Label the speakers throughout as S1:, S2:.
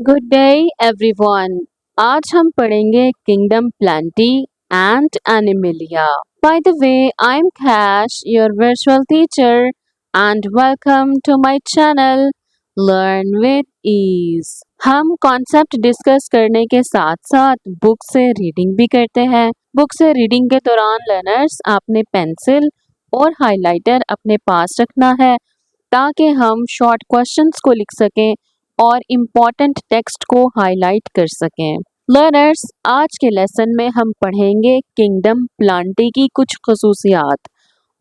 S1: Good day everyone. आज हम पढ़ेंगे kingdom Plantae and Animalia. By the way, I am Cash, your virtual teacher, and welcome to my channel learn with ease. हम concept discuss करने के साथ साथ book से रीडिंग भी करते हैं। बुक से रीडिंग के दौरान लर्नर्स आपने पेंसिल और हाइलाइटर अपने पास रखना है ताकि हम शॉर्ट क्वेश्चंस को लिख सकें और इम्पॉर्टेंट टेक्स्ट को हाईलाइट कर सकें। लर्नर्स, आज के लेसन में हम पढ़ेंगे किंगडम प्लांटी की कुछ खसूसियात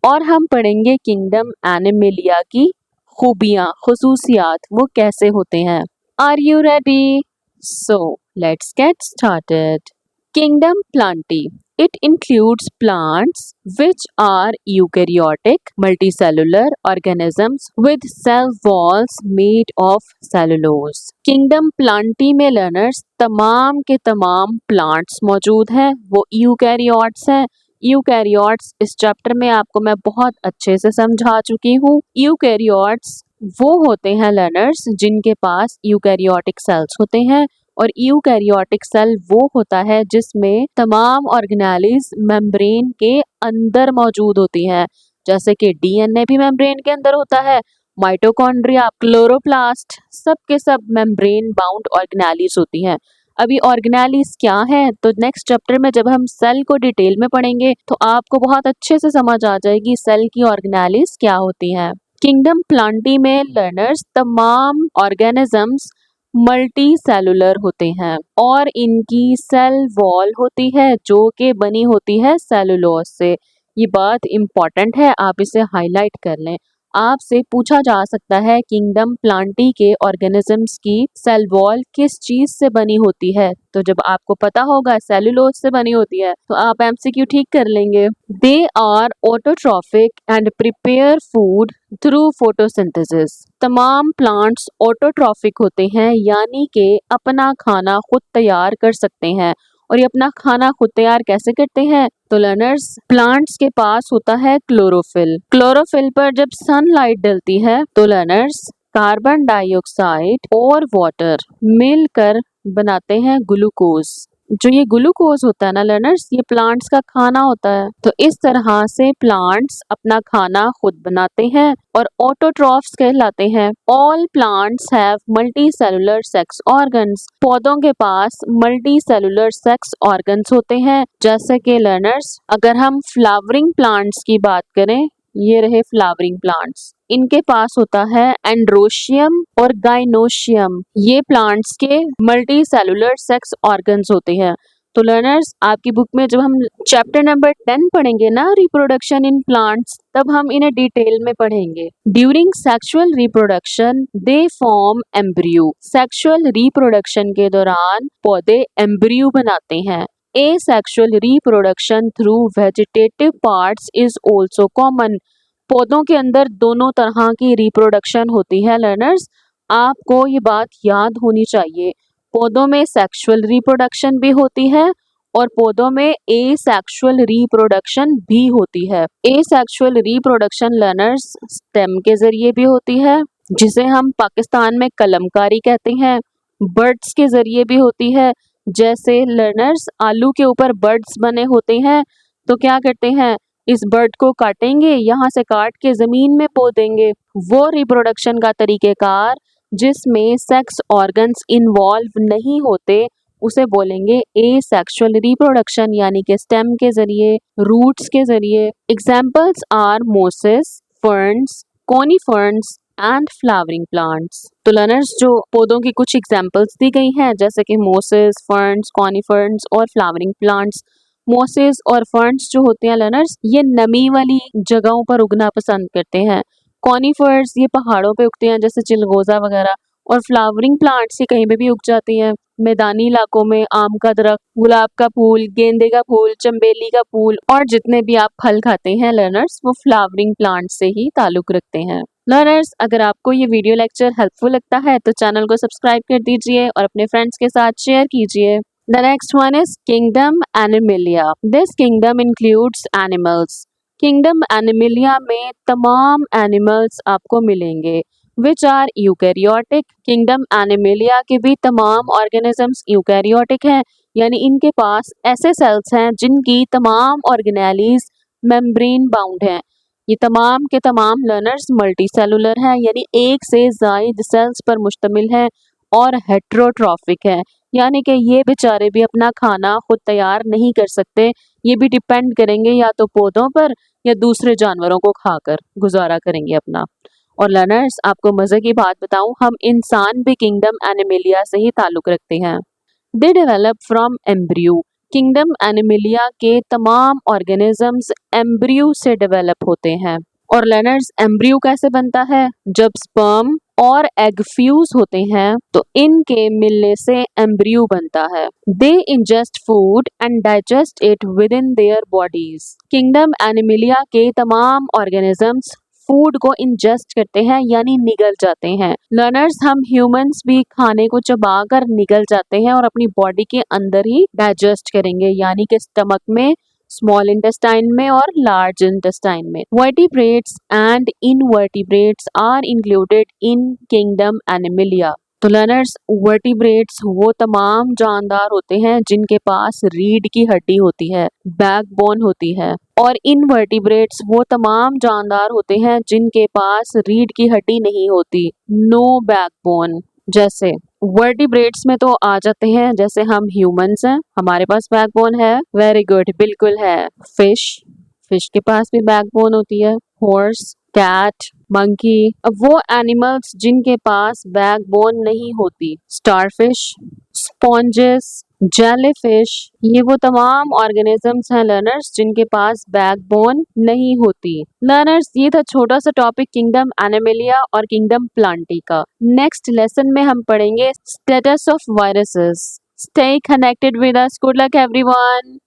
S1: और हम पढ़ेंगे किंगडम एनिमलिया की खूबियां, खसूसियात, वो कैसे होते हैं। Are you ready? So let's get started. Kingdom Plantae. It includes plants which are eukaryotic multicellular organisms with cell walls made of cellulose. Kingdom Plantae में learners तमाम के तमाम plants मौजूद हैं, वो यूकैरियोट्स हैं। यूकैरियोट्स इस चैप्टर में आपको मैं बहुत अच्छे से समझा चुकी हूँ। यूकैरियोट्स वो होते हैं लर्नर्स जिनके पास यूकैरियोटिक सेल्स होते हैं और यूकैरियोटिक सेल वो होता है जिसमें तमाम ऑर्गेनेलिज मेम्ब्रेन के अंदर मौजूद होती हैं, जैसे कि डीएनए भी मेम्ब्रेन के अंदर होता है, माइटोकॉन्ड्रिया, क्लोरोप्लास्ट, सब के सब मेम्ब्रेन बाउंड ऑर्गेनेलिज होती हैं। अभी ऑर्गेनेलिज क्या है तो नेक्स्ट चैप्टर में जब हम सेल को डिटेल में पढ़ेंगे तो आपको बहुत अच्छे से समझ आ जाएगी सेल की ऑर्गेनेलिज क्या होती हैं। किंगडम प्लांटी में लर्नर्स तमाम ऑर्गेनिजम्स मल्टी सेलुलर होते हैं और इनकी सेल वॉल होती है जो कि बनी होती है सेलुलोज से। ये बात इम्पॉर्टेंट है, आप इसे हाईलाइट कर लें। आपसे पूछा जा सकता है किंगडम प्लांटी के ऑर्गेनिजम्स की सेल वॉल किस चीज से बनी होती है, तो जब आपको पता होगा सेलुलोज से बनी होती है तो आप एमसीक्यू ठीक कर लेंगे। They are autotrophic and prepare food through photosynthesis. तमाम प्लांट्स ऑटोट्रॉफिक होते हैं यानी कि अपना खाना खुद तैयार कर सकते हैं। और ये अपना खाना खुद तैयार कैसे करते हैं तो लर्नर्स, प्लांट्स के पास होता है क्लोरोफिल। क्लोरोफिल पर जब सनलाइट डलती है तो लर्नर्स कार्बन डाइऑक्साइड और वाटर मिलकर बनाते हैं ग्लूकोज। जो ये ग्लूकोज होता है ना लर्नर्स, ये प्लांट्स का खाना होता है। तो इस तरह से प्लांट्स अपना खाना खुद बनाते हैं और ऑटोट्रॉफ्स कहलाते हैं। All plants have multi cellular sex organs. पौधों के पास मल्टी सेलुलर सेक्स ऑर्गन्स होते हैं, जैसे कि लर्नर्स अगर हम फ्लावरिंग प्लांट्स की बात करें, ये रहे फ्लावरिंग प्लांट्स, इनके पास होता है एंड्रोशियम और गाइनोशियम। ये प्लांट्स के मल्टी सेलुलर सेक्स ऑर्गन्स होते हैं। तो लर्नर्स, आपकी बुक में जब हम चैप्टर नंबर 10 पढ़ेंगे ना, रिप्रोडक्शन इन प्लांट्स, तब हम इन्हें डिटेल में पढ़ेंगे। During sexual reproduction they form embryo. Sexual reproduction के दौरान पौधे एम्ब्रियो बनाते हैं। Asexual reproduction through vegetative parts is also common. पौधों के अंदर दोनों तरह की रिप्रोडक्शन होती है लर्नर्स, आपको ये बात याद होनी चाहिए। पौधों में सेक्सुअल रिप्रोडक्शन भी होती है और पौधों में एसेक्सुअल रिप्रोडक्शन भी होती है। एसेक्सुअल रिप्रोडक्शन लर्नर्स स्टेम के जरिए भी होती है, जिसे हम पाकिस्तान में कलमकारी कहते हैं। बर्ड्स के जरिए भी होती है, जैसे लर्नर्स आलू के ऊपर बर्ड्स बने होते हैं तो क्या करते हैं, इस बर्ड को काटेंगे, यहाँ से काट के जमीन में बो देंगे। वो रिप्रोडक्शन का तरीकेकार जिसमें सेक्स ऑर्गन्स इन्वॉल्व नहीं होते उसे बोलेंगे एसेक्सुअल रिप्रोडक्शन, यानी कि स्टेम के जरिए, रूट्स के जरिए। Examples are mosses, ferns, conifers and flowering plants. तो लर्नर्स, जो पौधों की कुछ एग्जाम्पल्स दी गई हैं जैसे कि मोसेस, फर्न्स, कॉनीफर्न्स और फ्लावरिंग प्लांट्स। मोसेस और फर्न्स जो होते हैं लर्नर्स, ये नमी वाली जगहों पर उगना पसंद करते हैं। कॉनीफर्स ये पहाड़ों पे उगते हैं जैसे चिलगोजा वगैरह, और फ्लावरिंग प्लांट्स ये कहीं पे भी उग जाती हैं, मैदानी इलाकों में आम का दरख्त, गुलाब का फूल, गेंदे का फूल, चंबेली का फूल और जितने भी आप फल खाते हैं लर्नर्स, वो फ्लावरिंग प्लांट से ही ताल्लुक रखते हैं। लर्नर्स, अगर आपको ये वीडियो लेक्चर हेल्पफुल लगता है तो चैनल को सब्सक्राइब कर दीजिए और अपने फ्रेंड्स के साथ शेयर कीजिए। The next one is Kingdom Animalia. This kingdom includes animals. Kingdom Animalia में तमाम animals आपको मिलेंगे। Which are eukaryotic. Kingdom Animalia के भी तमाम ऑर्गेनिजम्स यूकैरियोटिक हैं, यानी इनके पास ऐसे सेल्स हैं जिनकी तमाम ऑर्गेनेलीज मेम्ब्रेन बाउंड हैं। ये तमाम के तमाम लर्नर्स मल्टी सेलुलर हैं, यानी एक से ज्यादा सेल्स पर मुश्तमिल हैं और हेट्रोट्रॉफिक है, यानी कि ये बेचारे भी अपना खाना खुद तैयार नहीं कर सकते, ये भी डिपेंड करेंगे या तो पौधों पर या दूसरे जानवरों को खाकर गुजारा करेंगे अपना। और लर्नर्स, आपको मजे की बात बताऊं, हम इंसान भी किंगडम एनिमेलिया से ही ताल्लुक रखते हैं। They develop from embryo. Kingdom Animalia के तमाम ऑर्गेनिजम्स एम्ब्रियो से डेवलप होते हैं। और लर्नर्स, एम्ब्रियो कैसे बनता है? जब स्पर्म और एग फ्यूज होते हैं तो इनके मिलने से एम्ब्रियो बनता है। They ingest food and digest it with in their bodies. Kingdom Animalia के तमाम ऑर्गेनिजम्स फूड को इंजेस्ट करते हैं, यानी निगल जाते हैं। लर्नर्स, हम ह्यूमंस भी खाने को चबाकर निगल जाते हैं और अपनी बॉडी के अंदर ही डाइजेस्ट करेंगे, यानी कि स्टमक में, स्मॉल इंटेस्टाइन में और लार्ज इंटेस्टाइन में। Vertebrates and invertebrates are included in kingdom Animalia. तो लर्नर्स, वर्टिब्रेट्स वो तमाम जानदार होते हैं जिनके पास रीढ़ की हड्डी होती है, बैकबोन होती है। और इनवर्टिब्रेट्स वो तमाम जानदार होते हैं जिनके पास रीढ़ की हड्डी नहीं होती, नो बैकबोन। जैसे वर्टिब्रेट्स में तो आ जाते हैं, जैसे हम ह्यूमंस हैं, हमारे पास बैकबोन है। वेरी गुड, बिल्कुल है। फिश, फिश के पास भी बैकबोन होती है। Horse, cat, monkey. अब वो एनिमल्स जिनके पास बैकबोन नहीं होती, स्टारफिश, स्पॉन्जेस, जेलीफिश, ये वो तमाम ऑर्गेनिजम्स हैं लर्नर्स जिनके पास बैकबोन नहीं होती। लर्नर्स, ये था छोटा सा टॉपिक किंगडम एनिमेलिया और किंगडम प्लांटी का। नेक्स्ट लेसन में हम पढ़ेंगे status of viruses. Stay connected with us. Good luck everyone.